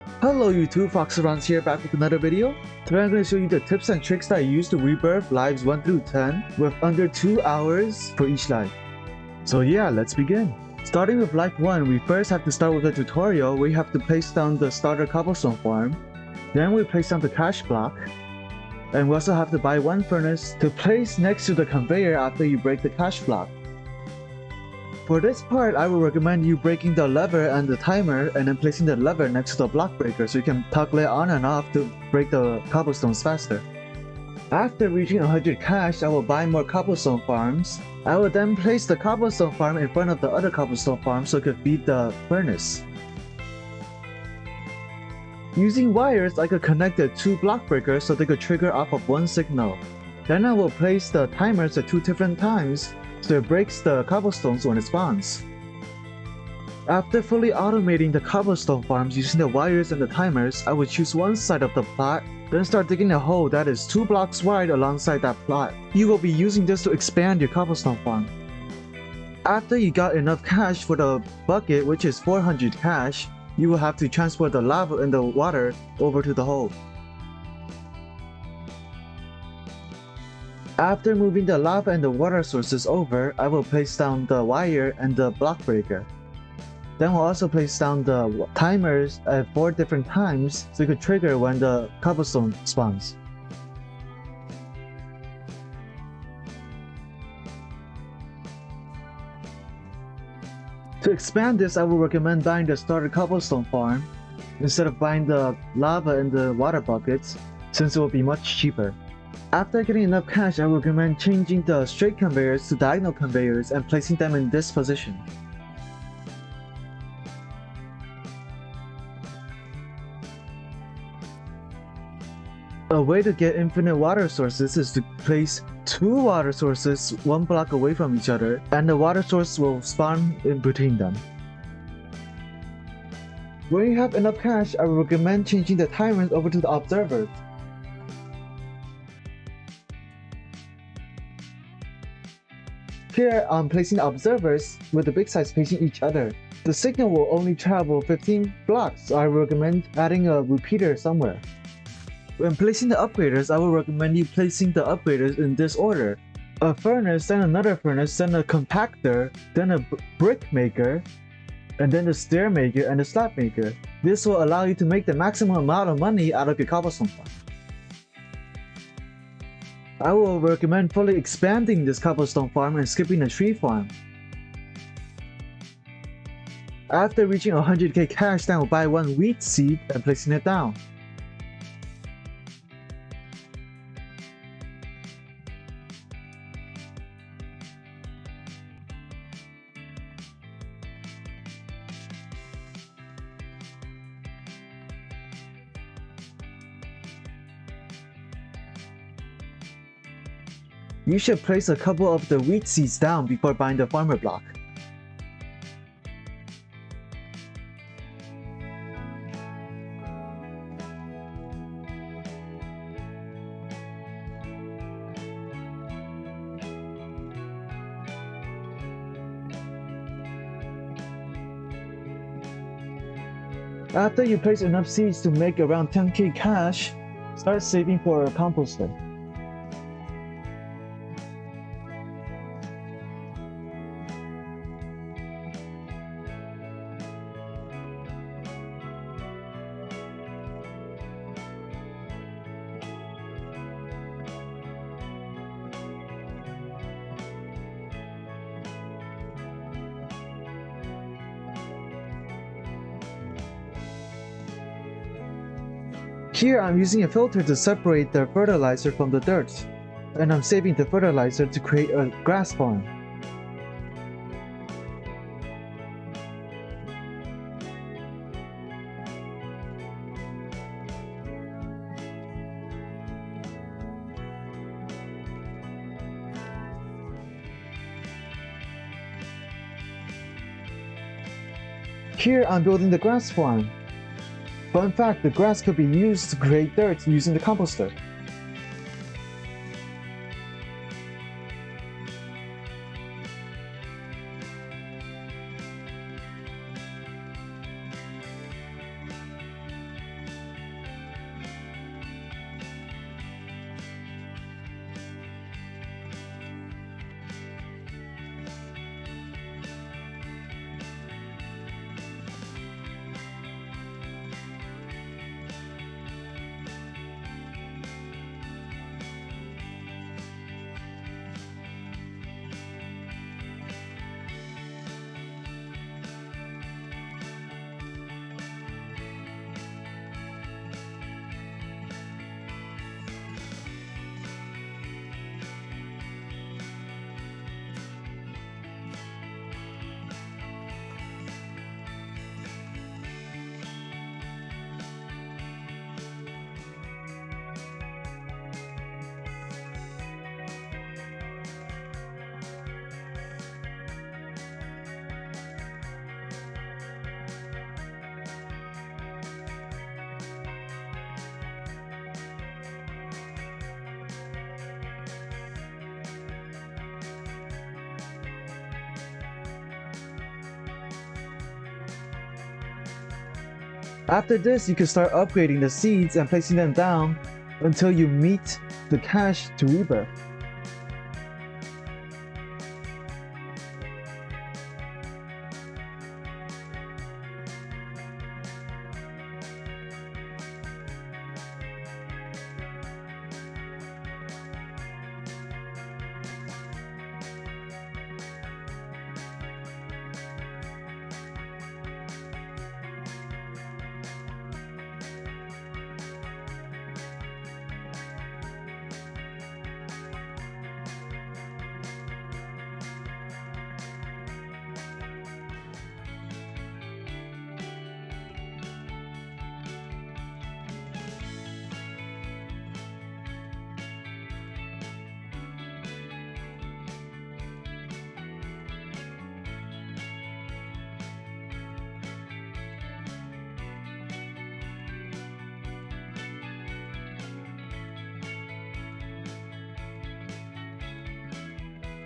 Hello YouTube, Foxphorousron here back with another video. Today I'm going to show you the tips and tricks that I use to rebirth lives 1 through 10 with under 2 hours for each life. So yeah, let's begin. Starting with life 1, we first have to start with a tutorial where you have to place down the starter cobblestone farm. Then we place down the cash block. And we also have to buy 1 furnace to place next to the conveyor after you break the cash block. For this part, I will recommend you breaking the lever and the timer and then placing the lever next to the block breaker so you can toggle it on and off to break the cobblestones faster. After reaching 100 cash, I will buy more cobblestone farms. I will then place the cobblestone farm in front of the other cobblestone farm so it could feed the furnace. Using wires, I could connect the 2 block breakers so they could trigger off of 1 signal. Then I will place the timers at 2 different times so it breaks the cobblestones when it spawns. After fully automating the cobblestone farms using the wires and the timers, I will choose one side of the plot, then start digging a hole that is 2 blocks wide alongside that plot. You will be using this to expand your cobblestone farm. After you got enough cash for the bucket, which is 400 cash, you will have to transfer the lava and the water over to the hole. After moving the lava and the water sources over, I will place down the wire and the block breaker. Then we'll also place down the timers at 4 different times so it could trigger when the cobblestone spawns. To expand this, I will recommend buying the starter cobblestone farm instead of buying the lava and the water buckets, since it will be much cheaper. After getting enough cash, I would recommend changing the straight conveyors to diagonal conveyors and placing them in this position. A way to get infinite water sources is to place 2 water sources 1 block away from each other, and the water source will spawn in between them. When you have enough cash, I would recommend changing the timers over to the observers. Here, I'm placing the observers with the big size facing each other. The signal will only travel 15 blocks, so I recommend adding a repeater somewhere. When placing the upgraders, I will recommend you placing the upgraders in this order. A furnace, then another furnace, then a compactor, then a brick maker, and then the stair maker and the slab maker. This will allow you to make the maximum amount of money out of your cobblestone farm. I will recommend fully expanding this cobblestone farm and skipping the tree farm. After reaching 100k cash, then I will buy 1 wheat seed and placing it down. You should place a couple of the wheat seeds down before buying the farmer block. After you place enough seeds to make around 10k cash, start saving for a composter. Here I'm using a filter to separate the fertilizer from the dirt, and I'm saving the fertilizer to create a grass farm. Here I'm building the grass farm. Fun fact, the grass could be used to create dirt using the composter. After this, you can start upgrading the seeds and placing them down until you meet the cache to Rebirth.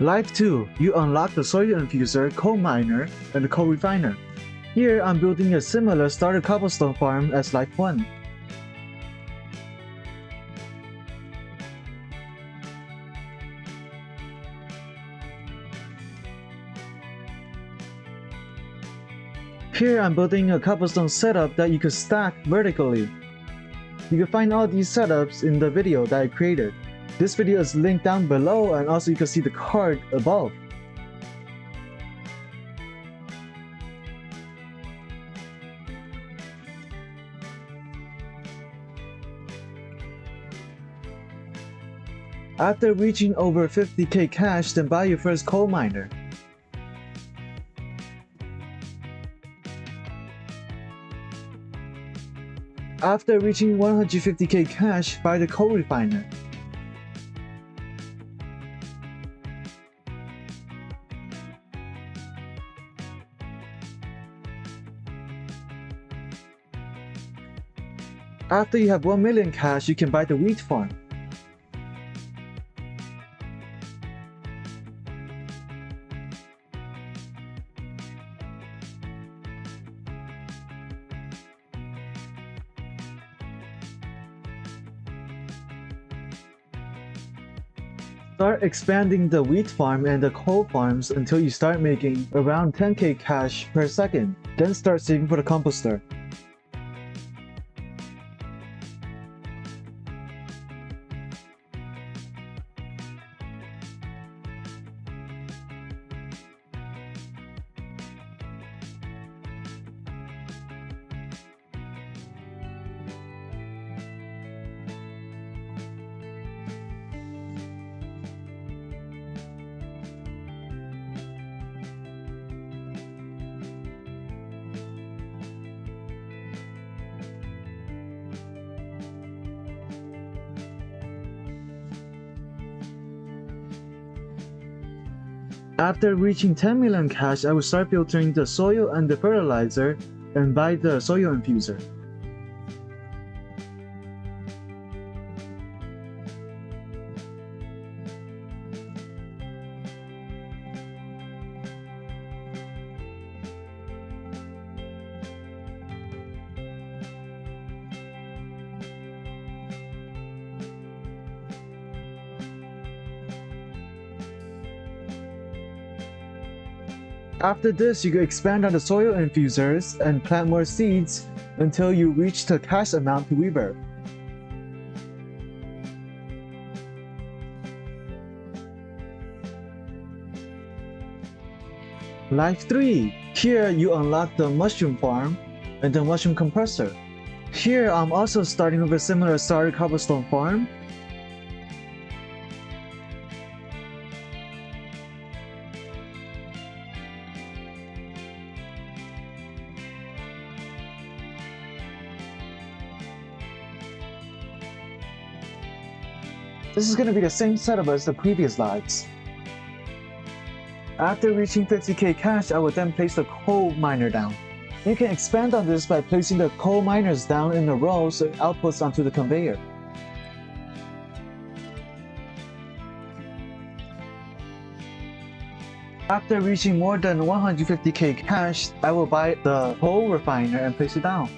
Life 2, you unlock the soil infuser, coal miner, and the coal refiner. Here, I'm building a similar starter cobblestone farm as Life 1. Here, I'm building a cobblestone setup that you can stack vertically. You can find all these setups in the video that I created. This video is linked down below, and also you can see the card above. After reaching over 50k cash, then buy your first coal miner. After reaching 150k cash, buy the coal refiner. After you have 1 million cash, you can buy the wheat farm. Start expanding the wheat farm and the coal farms until you start making around 10k cash per second. Then start saving for the composter. After reaching 10 million cash, I will start filtering the soil and the fertilizer and buy the soil infuser. After this, you can expand on the soil infusers and plant more seeds until you reach the cash amount to Rebirth. Life 3. Here you unlock the mushroom farm and the mushroom compressor. Here I'm also starting with a similar starter cobblestone farm. This is going to be the same setup as the previous lives. After reaching 50k cash, I will then place the coal miner down. You can expand on this by placing the coal miners down in a row so it outputs onto the conveyor. After reaching more than 150k cash, I will buy the coal refiner and place it down.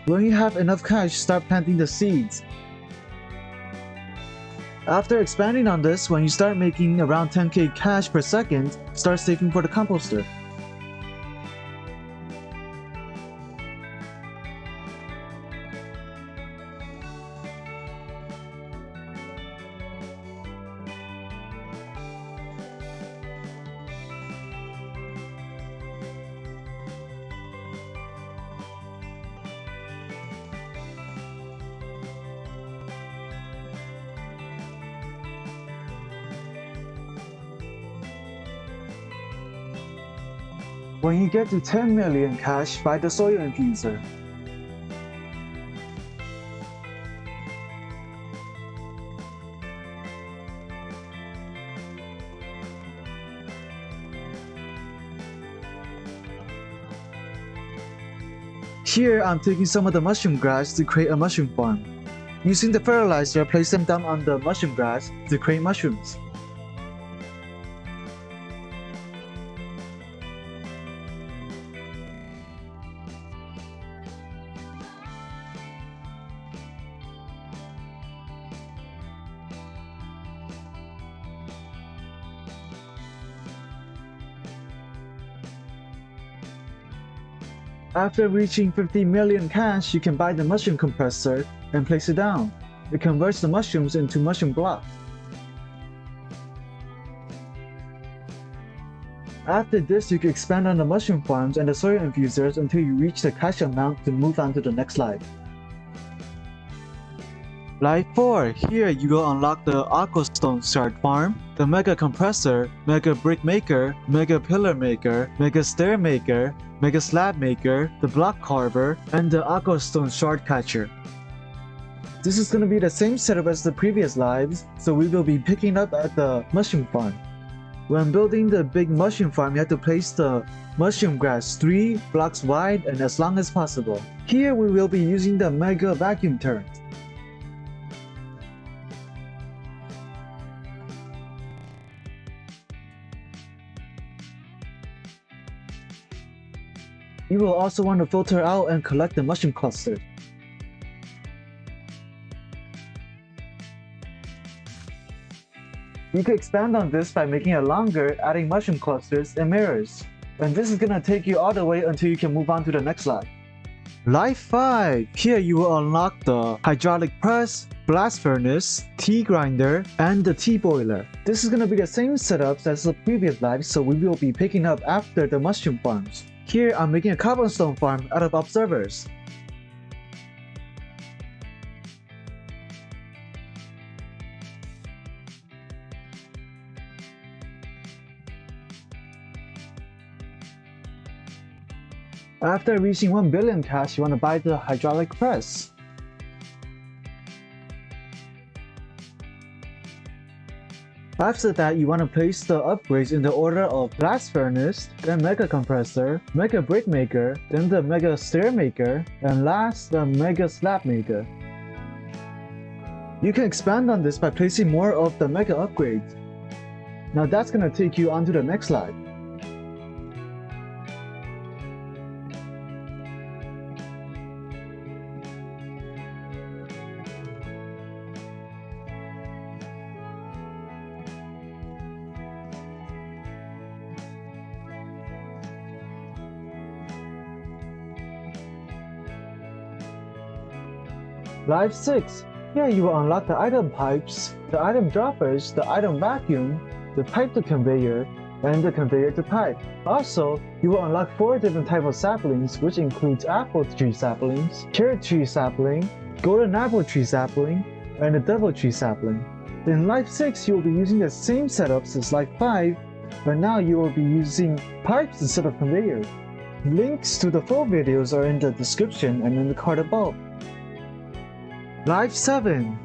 When you have enough cash, start planting the seeds. After expanding on this, when you start making around 10k cash per second, start saving for the composter. When you get to 10 million cash, buy the soil infuser. Here, I'm taking some of the mushroom grass to create a mushroom farm. Using the fertilizer, place them down on the mushroom grass to create mushrooms. After reaching 50 million cash, you can buy the mushroom compressor and place it down. It converts the mushrooms into mushroom blocks. After this, you can expand on the mushroom farms and the soil infusers until you reach the cash amount to move on to the next life. Life 4. Here you will unlock the Aquastone Shard Farm, the Mega Compressor, Mega Brick Maker, Mega Pillar Maker, Mega Stair Maker, Mega Slab Maker, the Block Carver, and the Aquastone Shard Catcher. This is going to be the same setup as the previous lives, so we will be picking up at the mushroom farm. When building the big mushroom farm, you have to place the mushroom grass 3 blocks wide and as long as possible. Here we will be using the Mega Vacuum Turret. You will also want to filter out and collect the mushroom clusters. You can expand on this by making it longer, adding mushroom clusters and mirrors. And this is gonna take you all the way until you can move on to the next life. Life 5. Here you will unlock the hydraulic press, blast furnace, tea grinder, and the tea boiler. This is gonna be the same setups as the previous lives, so we will be picking up after the mushroom farms. Here I'm making a cobblestone farm out of observers. After reaching 1 billion cash, you want to buy the hydraulic press. After that, you want to place the upgrades in the order of blast furnace, then mega compressor, mega brick maker, then the mega stair maker, and last the mega slab maker. You can expand on this by placing more of the mega upgrades. Now that's gonna take you on to the next slide. Life 6. Here you will unlock the item pipes, the item droppers, the item vacuum, the pipe to conveyor, and the conveyor to pipe. Also, you will unlock 4 different types of saplings, which includes apple tree saplings, carrot tree sapling, golden apple tree sapling, and a devil tree sapling. In Life 6, you will be using the same setups as Life 5, but now you will be using pipes instead of conveyors. Links to the full videos are in the description and in the card above. Life 7.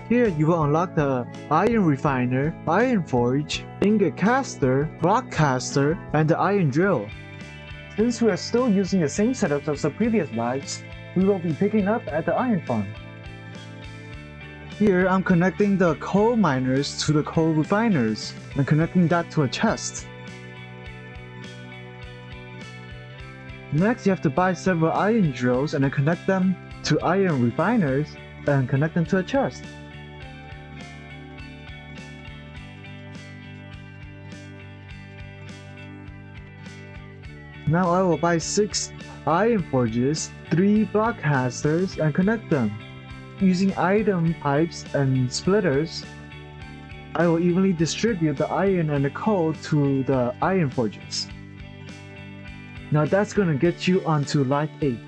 Here you will unlock the iron refiner, iron forge, ingot caster, block caster, and the iron drill. Since we are still using the same setups as the previous lives, we will be picking up at the iron farm. Here I'm connecting the coal miners to the coal refiners and connecting that to a chest. Next, you have to buy several iron drills and then connect them to iron refiners and connect them to a chest. Now I will buy 6 iron forges, 3 block casters, and connect them. Using item pipes and splitters, I will evenly distribute the iron and the coal to the iron forges. Now that's gonna get you onto Life 8.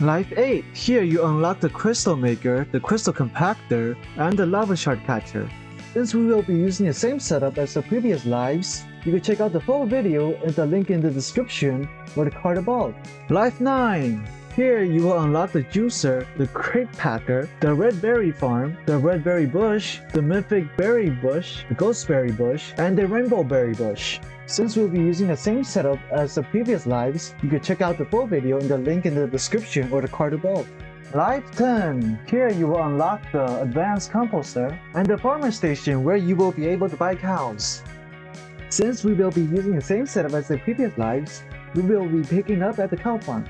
Life 8. Here you unlock the crystal maker, the crystal compactor, and the lava shard catcher. Since we will be using the same setup as the previous lives, you can check out the full video and the link in the description or the card above. Life 9. Here you will unlock the juicer, the crate packer, the red berry farm, the red berry bush, the mythic berry bush, the ghost berry bush, and the rainbow berry bush. Since we'll be using the same setup as the previous lives, you can check out the full video in the link in the description or the card above. Life 10. Here you will unlock the advanced composter and the farmer station where you will be able to buy cows. Since we will be using the same setup as the previous lives, we will be picking up at the cow farm.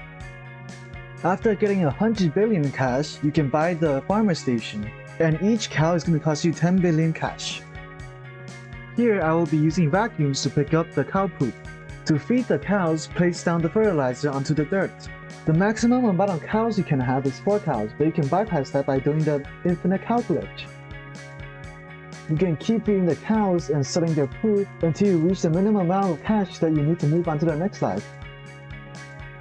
After getting 100 billion cash, you can buy the farmer station, and each cow is going to cost you 10 billion cash. Here I will be using vacuums to pick up the cow poop. To feed the cows, place down the fertilizer onto the dirt. The maximum amount of cows you can have is 4 cows, but you can bypass that by doing the infinite cow glitch. You can keep feeding the cows and selling their poop until you reach the minimum amount of cash that you need to move on to the next life.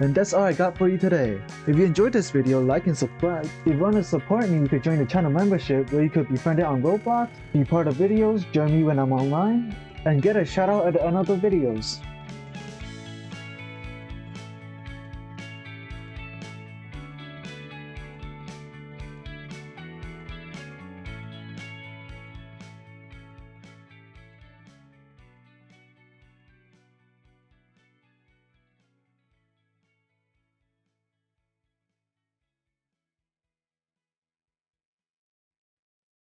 And that's all I got for you today. If you enjoyed this video, like and subscribe. If you want to support me, you could join the channel membership where you could be friended on Roblox, be part of videos, join me when I'm online, and get a shout out at the end of the videos.